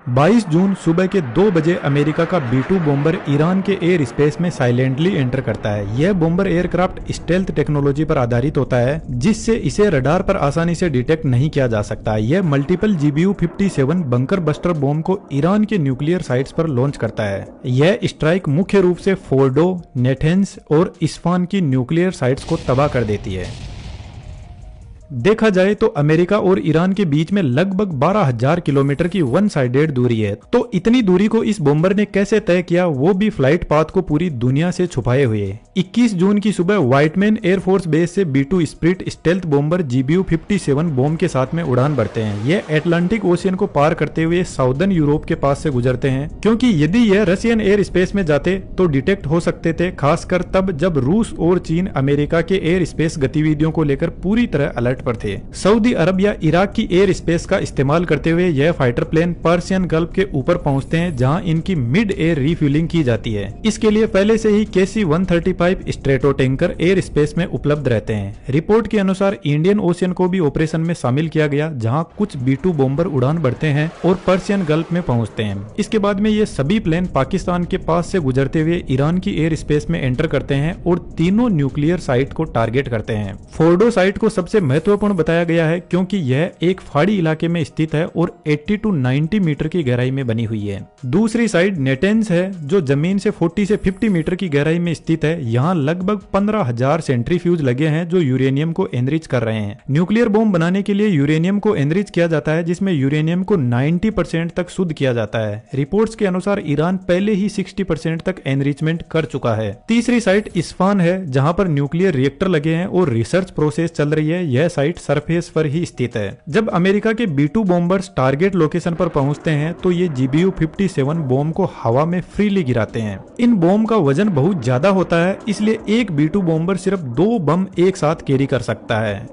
22 जून सुबह के 2 बजे अमेरिका का B-2 बॉम्बर ईरान के एयर स्पेस में साइलेंटली एंटर करता है। यह बॉम्बर एयरक्राफ्ट स्टेल्थ टेक्नोलॉजी पर आधारित होता है, जिससे इसे रडार पर आसानी से डिटेक्ट नहीं किया जा सकता। यह multiple GBU-57 bunker buster bomb को ईरान के न्यूक्लियर साइट्स पर लॉन्च करता है। यह स्ट्राइक मुख्य रूप से फोर्डो, नेथेंस और इस्फान की न्यूक्लियर साइट्स को तबाह कर देती है। देखा जाए तो अमेरिका और ईरान के बीच में लगभग 12,000 किलोमीटर की वन साइडेड दूरी है। तो इतनी दूरी को इस बॉम्बर ने कैसे तय किया, वो भी फ्लाइट पाथ को पूरी दुनिया से छुपाए हुए। 21 जून की सुबह व्हाइटमैन एयरफोर्स बेस से B-2 spirit stealth bomber GBU-57 bomb के साथ में उड़ान भरते हैं। ये अटलांटिक ओशियन को पार करते हुए साउदर्न यूरोप के पास से गुजरते हैं, क्योंकि यदि यह रशियन एयर स्पेस में जाते तो डिटेक्ट हो सकते थे, खासकर तब जब रूस और चीन अमेरिका के एयर स्पेस गतिविधियों को लेकर पूरी तरह अलर्ट पर थे। सऊदी अरब या इराक की एयर स्पेस का इस्तेमाल करते हुए यह फाइटर प्लेन पर्शियन गल्फ के ऊपर पहुंचते हैं, जहां इनकी मिड एयर रिफ्यूलिंग की जाती है। इसके लिए पहले से ही KC-135 strato tanker air space में उपलब्ध रहते हैं। रिपोर्ट के अनुसार इंडियन ओशियन को भी ऑपरेशन में शामिल किया गया, जहां कुछ B-2 बॉम्बर उड़ान भरते हैं और पर्शियन गल्फ में पहुंचते हैं। इसके बाद में ये सभी प्लेन पाकिस्तान के पास से गुजरते हुए ईरान की एयर स्पेस में एंटर करते हैं और तीनों न्यूक्लियर साइट को टारगेट करते हैं। फोर्डो साइट को सबसे महत्वपूर्ण बताया गया है, क्योंकि यह एक पहाड़ी इलाके में स्थित है और 80 to 90 मीटर की गहराई में बनी हुई है। दूसरी साइड नेटेंस है, जो जमीन से 40 से 50 मीटर की गहराई में स्थित है। यहाँ लगभग 15,000 सेंट्रीफ्यूज लगे हैं, जो यूरेनियम को एनरिच कर रहे हैं। न्यूक्लियर बॉम्ब बनाने के लिए यूरेनियम को एनरिच किया जाता है, जिसमें यूरेनियम को 90% तक शुद्ध किया जाता है। रिपोर्ट्स के अनुसार ईरान पहले ही 60% तक एनरिचमेंट कर चुका है। तीसरी साइट इस्फान है, जहाँ पर न्यूक्लियर रिएक्टर लगे हैं और रिसर्च प्रोसेस चल रही है। यह साइट सरफेस पर ही स्थित है। जब अमेरिका के B-2 बॉम्बर्स टारगेट लोकेशन पर पहुंचते हैं तो ये GBU-57 बॉम्ब को हवा में फ्रीली गिराते हैं। इन बॉम्ब का वजन बहुत ज्यादा होता है, इसलिए एक B-2 बॉम्बर सिर्फ 2 बम एक साथ कैरी कर सकता है।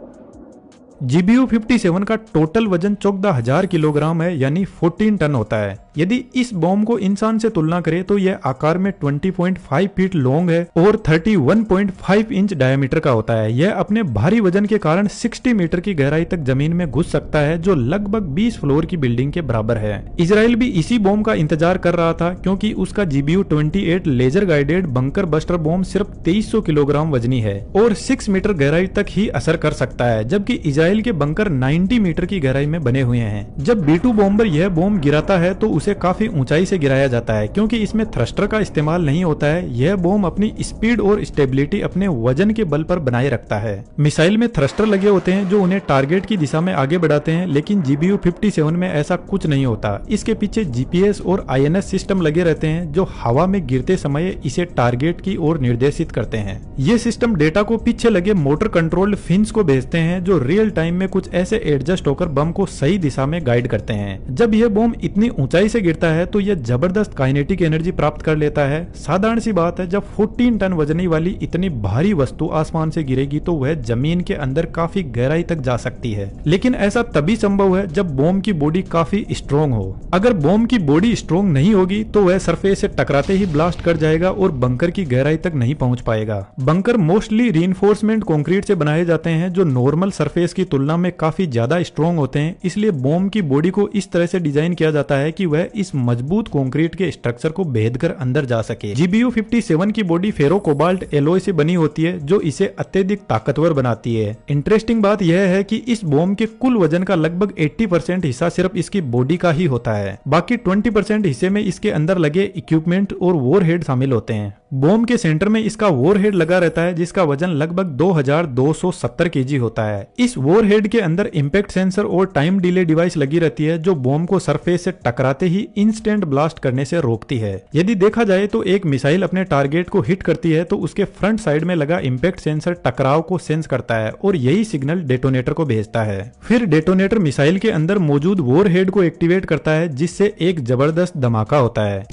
GBU-57 का टोटल वजन 14,000 किलोग्राम है, यानी 14 टन होता है। यदि इस बॉम्ब को इंसान से तुलना करें तो यह आकार में 20.5 फीट लॉन्ग है और 31.5 इंच डायमीटर का होता है। यह अपने भारी वजन के कारण 60 मीटर की गहराई तक जमीन में घुस सकता है, जो लगभग 20 फ्लोर की बिल्डिंग के बराबर है। इजराइल भी इसी बॉम्ब का इंतजार कर रहा था, क्योंकि उसका GBU-28 laser guided bunker buster bomb सिर्फ 2300 किलोग्राम वजनी है और 6 मीटर गहराई तक ही असर कर सकता है, जबकि इजराइल के बंकर 90 मीटर की गहराई में बने हुए हैं। जब B-2 बॉम्बर यह बॉम्ब गिराता है तो उसे काफी ऊंचाई से गिराया जाता है, क्योंकि इसमें थ्रस्टर का इस्तेमाल नहीं होता है। यह बॉम्ब अपनी स्पीड और स्टेबिलिटी अपने वजन के बल पर बनाए रखता है। मिसाइल में थ्रस्टर लगे होते हैं जो उन्हें टारगेट की दिशा में आगे बढ़ाते हैं, लेकिन GBU-57 में ऐसा कुछ नहीं होता। इसके पीछे GPS और INS सिस्टम लगे रहते हैं, जो हवा में गिरते समय इसे टारगेट की ओर निर्देशित करते हैं। ये सिस्टम डेटा को पीछे लगे मोटर कंट्रोल्ड फिन्स को भेजते हैं, जो रियल टाइम में कुछ ऐसे एडजस्ट होकर बम को सही दिशा में गाइड करते हैं। जब यह बम इतनी ऊंचाई से गिरता है तो यह जबरदस्त काइनेटिक एनर्जी प्राप्त कर लेता है। साधारण सी बात है, जब 14 टन वजनी वाली इतनी भारी वस्तु आसमान से गिरेगी तो वह जमीन के अंदर काफी गहराई तक जा सकती है। लेकिन ऐसा तभी संभव है जब बॉम्ब की बॉडी काफी स्ट्रॉन्ग हो। अगर बॉम्ब की बॉडी स्ट्रॉन्ग नहीं होगी तो वह सरफेस से टकराते ही ब्लास्ट कर जाएगा और बंकर की गहराई तक नहीं पहुंच पाएगा। बंकर मोस्टली रीइंफोर्समेंट कंक्रीट से बनाए जाते हैं, जो नॉर्मल सरफेस की तुलना में काफी ज्यादा स्ट्रॉन्ग होते हैं। इसलिए बॉम्ब की बॉडी को इस तरह से डिजाइन किया जाता है कि वह इस मजबूत कंक्रीट के स्ट्रक्चर को भेद कर अंदर जा सके। GBU-57 की बॉडी फेरो कोबाल्ट एलॉय से बनी होती है, जो इसे अत्यधिक ताकतवर बनाती है। इंटरेस्टिंग बात यह है कि इस बॉम्ब के कुल वजन का लगभग 80% हिस्सा सिर्फ इसकी बॉडी का ही होता है। बाकी 20% हिस्से में इसके अंदर लगे इक्विपमेंट और वॉरहेड शामिल होते हैं। बॉम्ब के सेंटर में इसका वॉरहेड लगा रहता है, जिसका वजन लगभग 2270 kg होता है। इस वॉरहेड के अंदर इंपैक्ट सेंसर और टाइम डिले डिवाइस लगी रहती है, जो बॉम्ब को सरफेस से टकराते ही इंस्टेंट ब्लास्ट करने से रोकती है। यदि देखा जाए तो एक मिसाइल अपने टारगेट को हिट करती है तो उसके फ्रंट साइड में लगा इंपैक्ट सेंसर टकराव को सेंस करता है और यही सिग्नल डेटोनेटर को भेजता है। फिर डेटोनेटर मिसाइल के अंदर मौजूद वॉरहेड को एक्टिवेट करता है, जिससे एक जबरदस्त धमाका होता है।